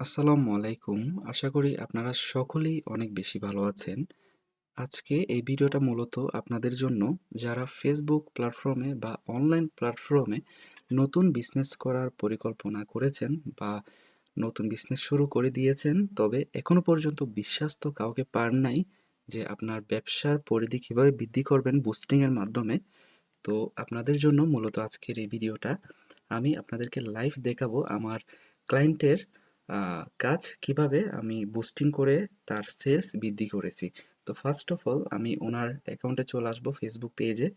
আসসালামু আলাইকুম। আশা করি আপনারা সকলেই অনেক বেশি ভালো আছেন। আজকে এই ভিডিওটা মূলত আপনাদের জন্য যারা ফেসবুক প্ল্যাটফর্মে বা অনলাইন প্ল্যাটফর্মে নতুন বিজনেস করার পরিকল্পনা করেছেন বা নতুন বিজনেস শুরু করে দিয়েছেন, তবে এখনো পর্যন্ত বিশ্বাস তো কাউকে পান নাই যে আপনার ব্যবসার পরিধি কিভাবে বৃদ্ধি করবেন বুস্টিং এর মাধ্যমে। তো আপনাদের জন্য মূলত আজকের এই ভিডিওটা। আমি আপনাদেরকে লাইভ দেখাবো আমার ক্লায়েন্টের কাজ কিভাবে আমি বুস্টিং করে তার সেলস বৃদ্ধি করেছি। তো ফার্স্ট অফ অল আমি ওনার অ্যাকাউন্টে চলে আসবো ফেসবুক পেজে।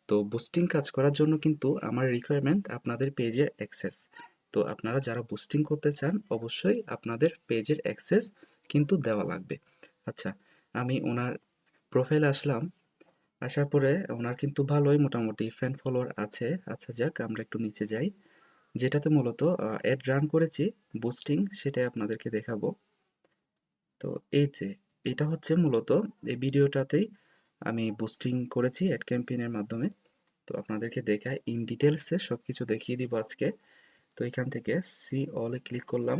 তো বুস্টিং কাজ করার জন্য কিন্তু আমার রিকোয়ারমেন্ট আপনাদের পেজের অ্যাক্সেস। তো আপনারা যারা বুস্টিং করতে চান অবশ্যই আপনাদের পেজের অ্যাক্সেস কিন্তু দেওয়া লাগবে। আচ্ছা, আমি ওনার প্রোফাইলে আসলাম। আসার পরে ওনার কিন্তু ভালোই মোটামুটি ফ্যান ফলোয়ার আছে। আচ্ছা যাক, আমরা একটু নিচে যাই। যেটাতে মূলত অ্যাড রান করেছি বুস্টিং, সেটাই আপনাদেরকে দেখাবো। তো এই যে এটা হচ্ছে মূলত এই ভিডিওটাতেই আমি বুস্টিং করেছি অ্যাড ক্যাম্পেইনের মাধ্যমে। তো আপনাদেরকে দেখায় ইন ডিটেলসে সব কিছু দেখিয়ে দিব আজকে। তো এখান থেকে সি অলে ক্লিক করলাম।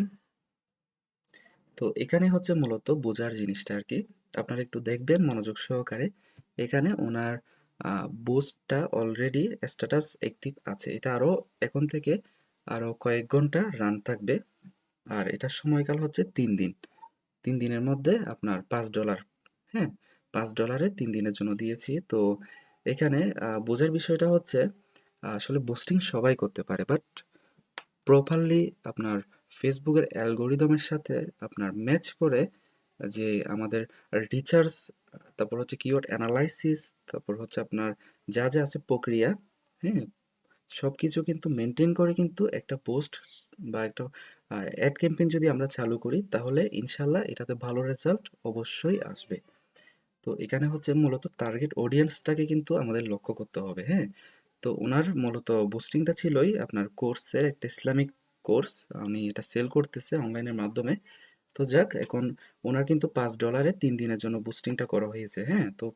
তো এখানে হচ্ছে মূলত বোঝার জিনিসটা আর কি। আপনারা একটু দেখবেন মনোযোগ সহকারে। এখানে ওনার বুস্টটা অলরেডি স্ট্যাটাস অ্যাক্টিভ আছে। এটা আরও এখন থেকে আরও কয়েক ঘন্টা রান থাকবে। আর এটার সময়কাল হচ্ছে 3 দিন। 3 দিনের মধ্যে আপনার $5। হ্যাঁ, $5 3 দিনের জন্য দিয়েছি। তো এখানে বোঝার বিষয়টা হচ্ছে আসলে বুস্টিং সবাই করতে পারে, বাট প্রপারলি আপনার ফেসবুকের অ্যালগোরিদমের সাথে আপনার ম্যাচ করে যে আমাদের রিসার্চ, তারপর হচ্ছে কিওয়ার্ড অ্যানালাইসিস, তারপর হচ্ছে আপনার যা যা আছে প্রক্রিয়া, হ্যাঁ, সব কিছু কিন্তু মেনটেন করে কিন্তু একটা পোস্ট বা একটা অ্যাড ক্যাম্পেইন যদি আমরা চালু করি তাহলে ইনশাল্লাহ এটাতে ভালো রেজাল্ট অবশ্যই আসবে। তো এখানে হচ্ছে মূলত টার্গেট অডিয়েন্সটাকে কিন্তু আমাদের লক্ষ্য করতে হবে। হ্যাঁ, তো ওনার মূলত বুস্টিংটা ছিলই আপনার কোর্সের একটা ইসলামিক কোর্স। উনি এটা সেল করতেছে অনলাইনের মাধ্যমে। তো যাক, এখন ওনার কিন্তু $5 3 দিনের জন্য বুস্টিংটা করা হয়েছে। হ্যাঁ, তো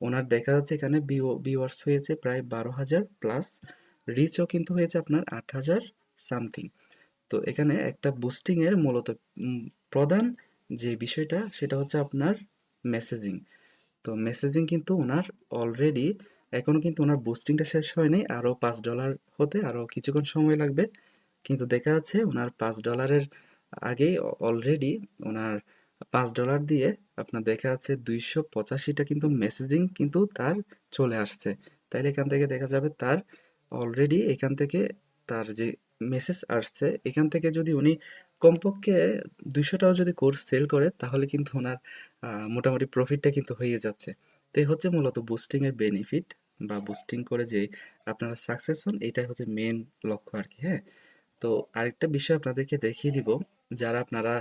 ওনার দেখা যাচ্ছে এখানে ভিউয়ার্স হয়েছে প্রায় 12,000 প্লাস, রিচও কিন্তু হয়েছে আপনার 8,000 সামথিং। তো এখানে একটা বুস্টিং এর মূলত উম, প্রধান যে বিষয়টা সেটা হচ্ছে আপনার মেসেজিং। তো মেসেজিং কিন্তু ওনার অলরেডি এখনো কিন্তু ওনার বুস্টিংটা শেষ হয়নি, আরও $5 হতে আরও কিছুক্ষণ সময় লাগবে। কিন্তু দেখা যাচ্ছে ওনার $5 আগেই অলরেডি ওনার $5 দিয়ে আপনার দেখা যাচ্ছে 285টা কিন্তু মেসেজিং কিন্তু তার চলে আসছে। তাইলে এখান থেকে দেখা যাবে তার অলরেডি এখান থেকে তার যে মেসেজ আসছে এখান থেকে যদি উনি কমপক্ষে 200টাও যদি কোর্স সেল করে তাহলে কিন্তু ওনার মোটামুটি প্রফিটটা কিন্তু হয়ে যাচ্ছে। তো এই হচ্ছে মূলত বুস্টিং এর বেনিফিট বা বুস্টিং করে যে আপনারা সাকসেস হন, এটাই হচ্ছে মেন লক্ষ্য আর কি। হ্যাঁ, তো আরেকটা বিষয় আপনাদেরকে দেখিয়ে দিব। যারা আপনারা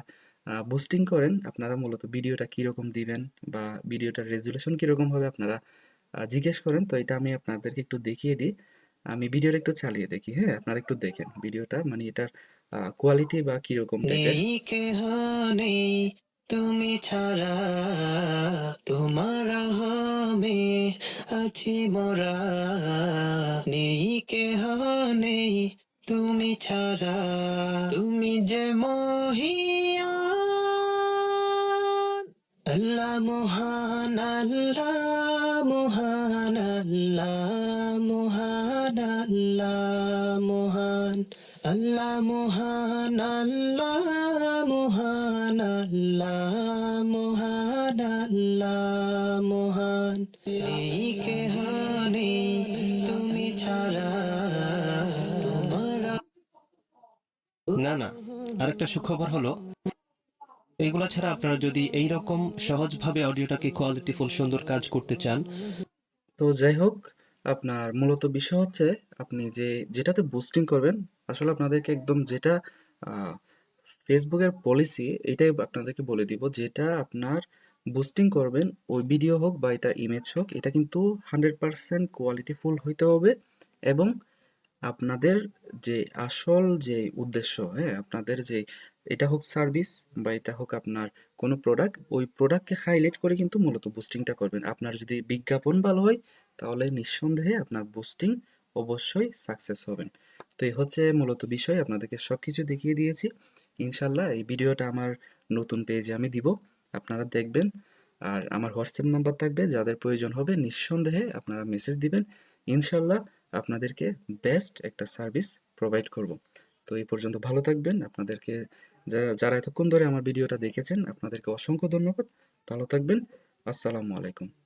বুস্টিং করেন আপনারা মূলত ভিডিওটা কীরকম দিবেন বা ভিডিওটার রেজুলেশন কীরকম হবে আপনারা জিজ্ঞেস করেন। তো এটা আমি আপনাদেরকে একটু দেখিয়ে দিই। আমি ভিডিওটা একটু চালিয়ে দেখি। হ্যাঁ, আপনারা একটু দেখেন ভিডিওটা, মানে এটার কোয়ালিটি বা কীরকম টাইপের। নেই কেহ নেই তুমি ছাড়া, তোমার রহমে আছি মোরা। নেই কেহ নেই তুমি ছাড়া, তুমি যে মহিয়ান। আল্লাহ মহান, আল্লাহ মহান, আল্লাহ মহান, আল্লাহ মহান। আল্লাহ মহান, আল্লাহ মহান, আল্লাহ মহান, আল্লাহ মহান। নেই কেহ নেই তুমি ছাড়া, তোমার। না না, আরেকটা সুখবর হলো, এইগুলা ছাড়া আপনারা যদি এইরকম সহজভাবে অডিওটাকে কোয়ালিটিফুল সুন্দর কাজ করতে চান। তো যাই হোক, আপনার মূলত বিষয় হচ্ছে আপনি যেটাতে বুস্টিং করবেন, আসলে আপনাদেরকে একদম যেটা ফেসবুকের পলিসি এটাই আপনাদেরকে বলে দিব। যেটা আপনার বুস্টিং করবেন ওই ভিডিও হোক বা এটা ইমেজ হোক, এটা কিন্তু 100% কোয়ালিটিফুল হইতে হবে। এবং আপনাদের যে আসল যে উদ্দেশ্য, হ্যাঁ, আপনাদের যে এটা হোক সার্ভিস বা এটা হোক আপনার কোনো প্রোডাক্ট, ওই প্রোডাক্টকে হাইলাইট করে কিন্তু মূলত বুস্টিংটা করবেন। আপনার যদি বিজ্ঞাপন ভালো হয় তাহলে নিঃসন্দেহে আপনার বুস্টিং অবশ্যই সাকসেস হবেন। তো এই হচ্ছে মূলত বিষয়, আপনাদেরকে সব কিছু দেখিয়ে দিয়েছি। ইনশাল্লাহ এই ভিডিওটা আমার নতুন পেজে আমি দিব, আপনারা দেখবেন। আর আমার হোয়াটসঅ্যাপ নাম্বার থাকবে, যাদের প্রয়োজন হবে নিঃসন্দেহে আপনারা মেসেজ দিবেন। ইনশাল্লাহ আপনাদেরকে বেস্ট একটা সার্ভিস প্রোভাইড করব। তো এই পর্যন্ত ভালো থাকবেন। আপনাদেরকে যারা এতক্ষণ ধরে আমার ভিডিওটা দেখেছেন আপনাদেরকে অসংখ্য ধন্যবাদ। ভালো থাকবেন। আসসালামু আলাইকুম।